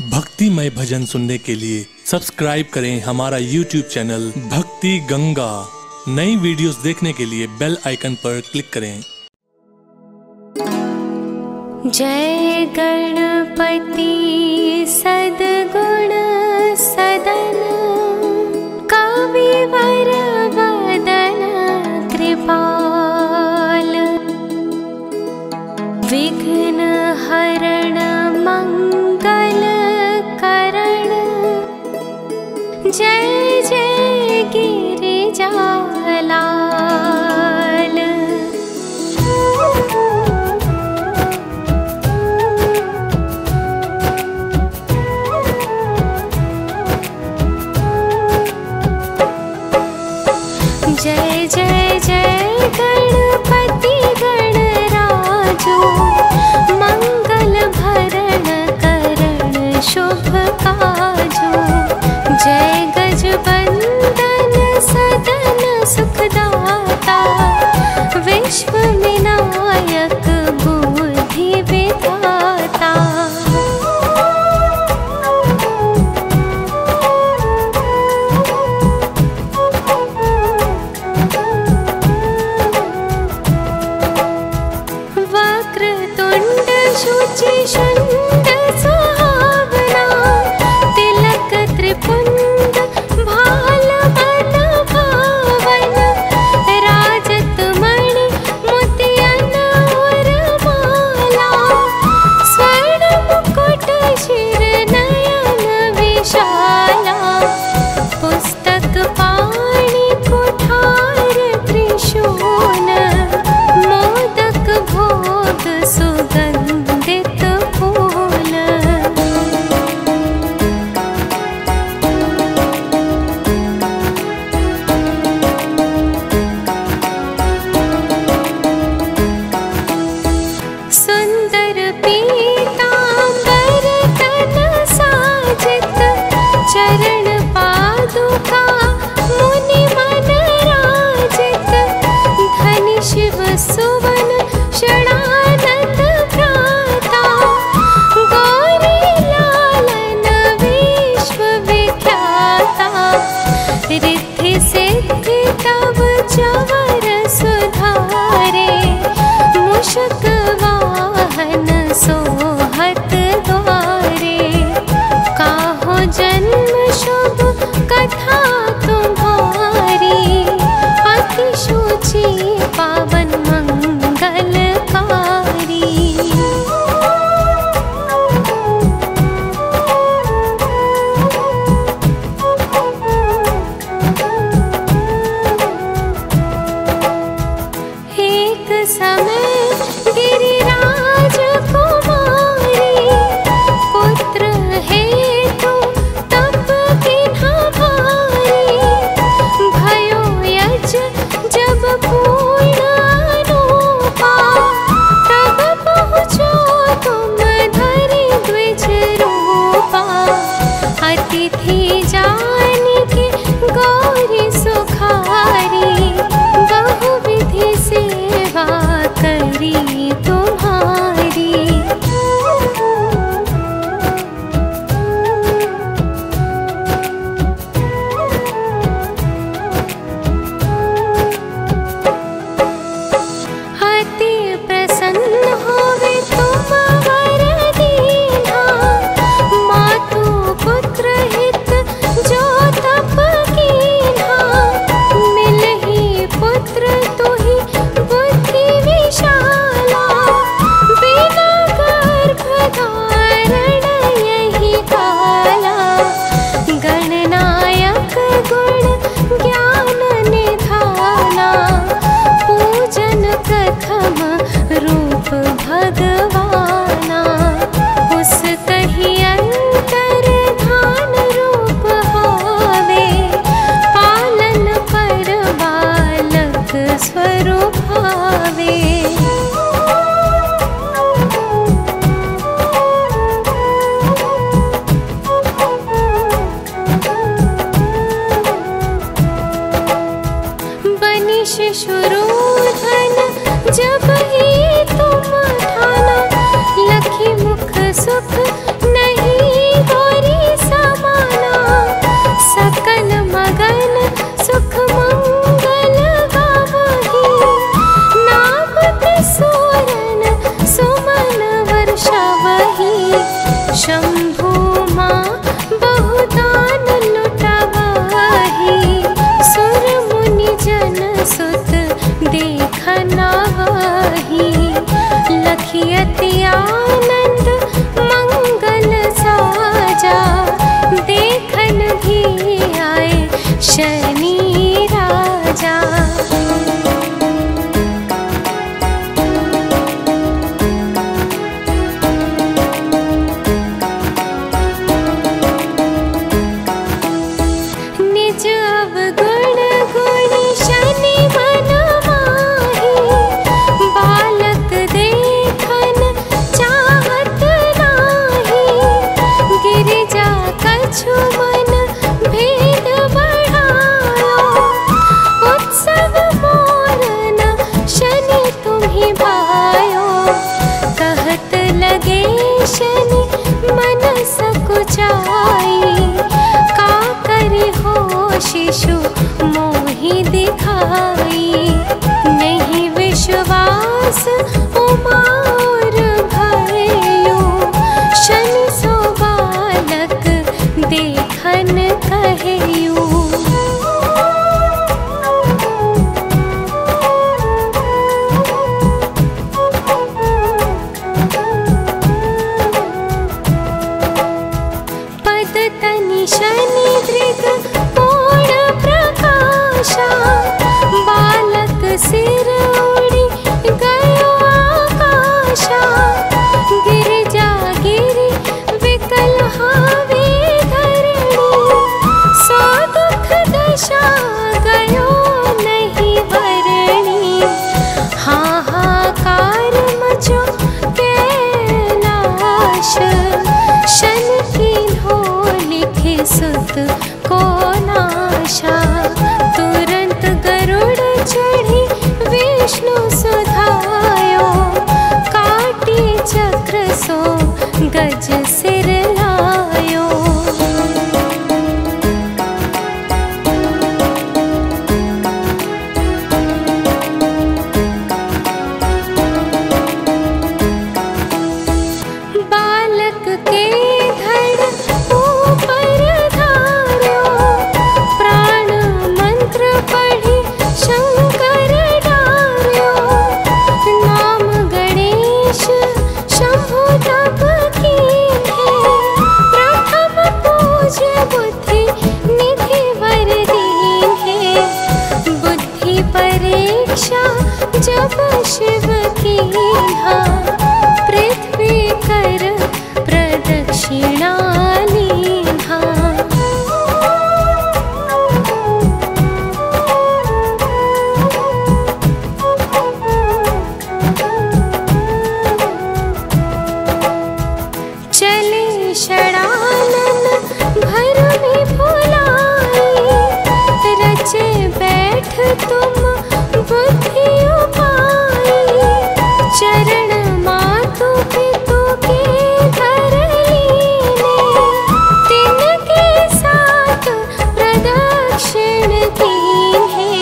भक्तिमय भजन सुनने के लिए सब्सक्राइब करें हमारा YouTube चैनल भक्ति गंगा। नई वीडियोस देखने के लिए बेल आइकन पर क्लिक करें। जय गणपति सद्गुण सदन कविवर वदन कृपाल विघ्न हरण मंगल करण जय जय गिरिजालाल। जय जय जय गणपति गणराजो मंगल भरण करण शुभ काजो। जय गजबंदन सदन सुखदाता विश्व विनायक बुद्धि विधाता। शुचिषण्ड सुहावना तिलक त्रिपुंड भाल मन भावन राजत मणि मुद शंभु माँ बहुदान लुटावही, सुर मुनि जन सुत देखना वही। लखियति आनंद मंगल साजा, देखन भी आए शनि राजा। निज अवगुण गुणी शनि मन माही, बालक देखन चाहत नाही। गिरिजा कछु मन भेद बढ़ायो, उत्सव मोर न शनि तुम्हि भायो। कहत लगे शनि मन सकुचाई, का करि हो शिशु मोहि दिखाई। नहीं विश्वास उमा और भयो, शनि सो बालक देखन कहियो। पद तनि शनि दृग पूर्ण प्रकाशा, बालक सिर उड़ी गयो आकाशा। गिरिजा गिरि विकल हावे धरणी, सो दुख दशा गयो नहीं वरणी। हाहाकार मचो कैलाश, शनि कीन्हो लिखे सुत को नाशा। तुरंत गरुड़ चढ़ी विष्णु सुधायो, काटी चक्र सो गज सिर लायो। बालक के धड़ ऊपर धार्यो, प्राण मंत्र पढ़ी शंकर डार्यो। नाम गणेश शंभु तप कीन्हे, प्रथम पूज्य बुद्धि निधि वर दीन्हे। बुद्धि परीक्षा जब शिव कीन्हा, पृथ्वी कर प्रदक्षिणा लीन्हा। चले षडानन भर में भुलाई, रचे बैठ तुम बुद्धि उपाई। चरण मातु पितु के धर लीने, तिनके साथ प्रदक्षिण कीन्हे।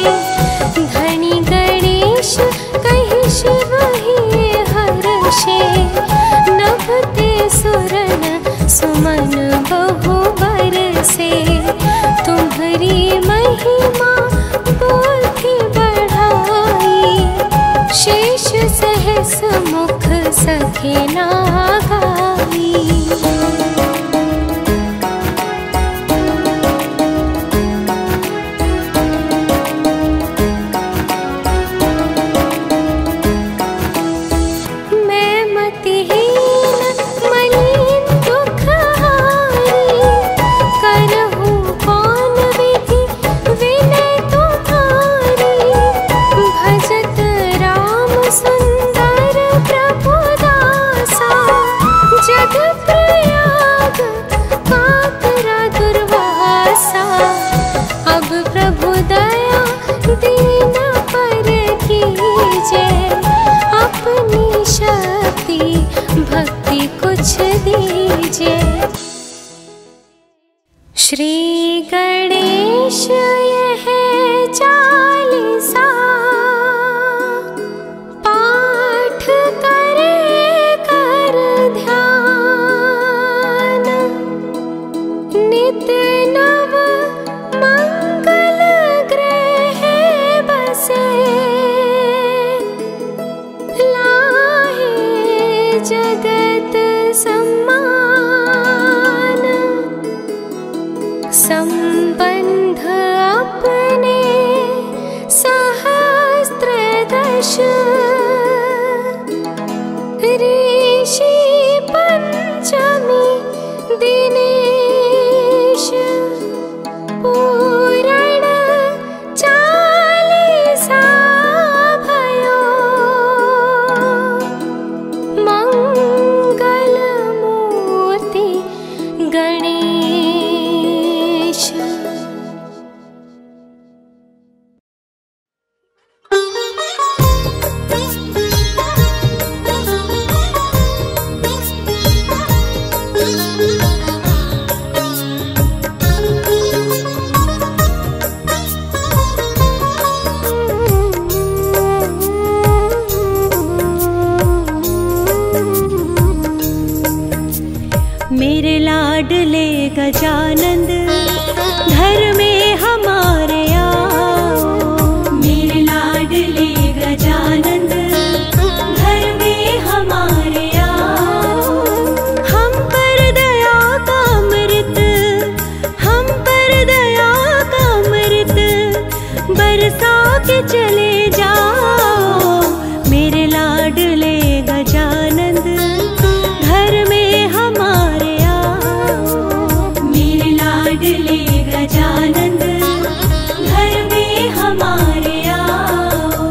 धनी गणेश कहि शिव ही हर्षे, नभते सुरन सुमन बहु बरसे। तुम्हरी महिमा बुद्धि बढ़ाई, शेष सहस मुख सखे ना गाई। मैं मतिहीन मलिन दुख हारी, करहूँ कौन विधि विनय तुम्हारी। भजत राम सुंदर प्रभु दासा, जग प्रयाग काकरा दुर्वासा। अब प्रभु दया दीन पर कीजे, अपनी शक्ति भक्ति कुछ दीजे। श्री गणेश यह चालीसा, पाठ करे कर ध्यान। गणेश। मेरे लाडले गजानंद घर में हमारे आओ। मेरे लाडले गजानंद घर में हमारे आओ। हम पर दया का अमृत, हम पर दया का अमृत बरसा के चले जाओ। मेरे लाडले गजानंद घर में हमारे लाडले गजानंद घर में हमारे आओ।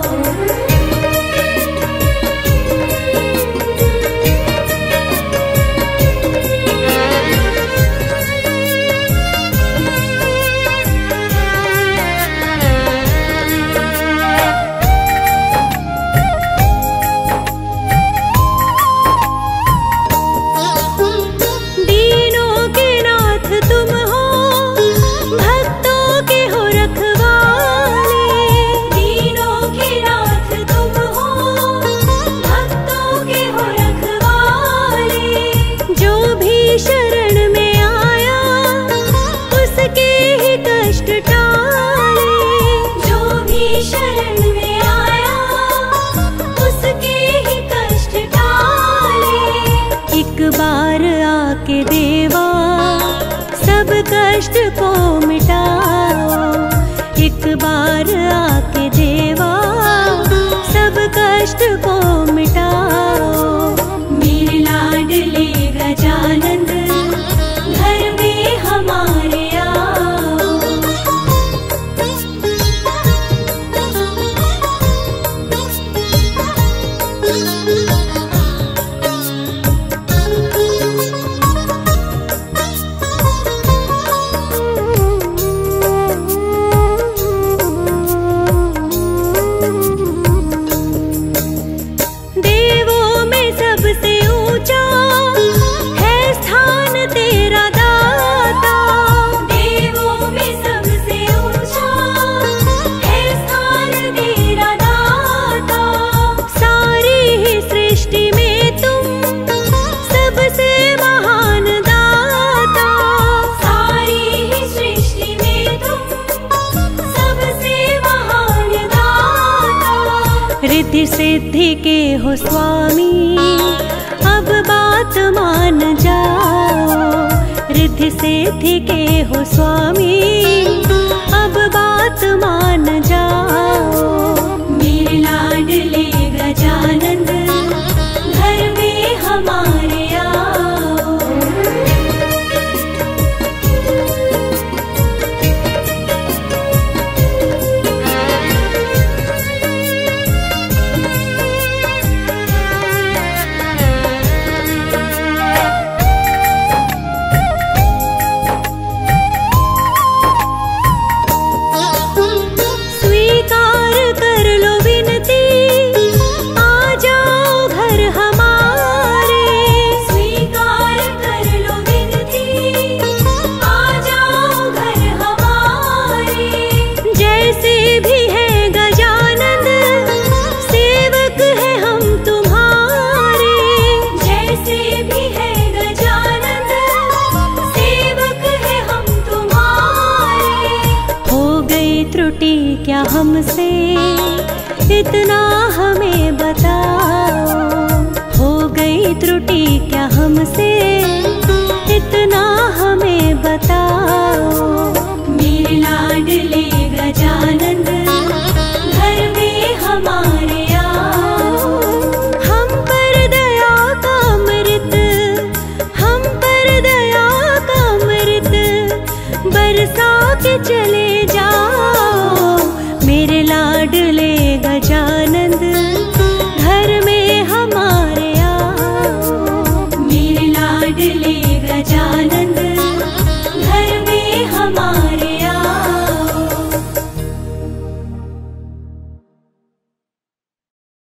कष्ट को मिटाओ, एक बार आके देवा सब कष्ट को मिटाओ। मेरे लाडले गजानंद घर में हमारे आओ। रिद्धि सिद्धि के हो स्वामी अब बात मान जाओ। रिद्धि सिद्धि के हो स्वामी अब बात मान जाओ। मेरे लाडले गजानंद घर में हमारे आओ। क्या हमसे इतना हमें बताओ। हो गई त्रुटि क्या हमसे इतना हमें बताओ। मेरे लाडले गजानंद घर में हमारे आओ। हम पर दया का अमृत, हम पर दया का अमृत बरसा के चले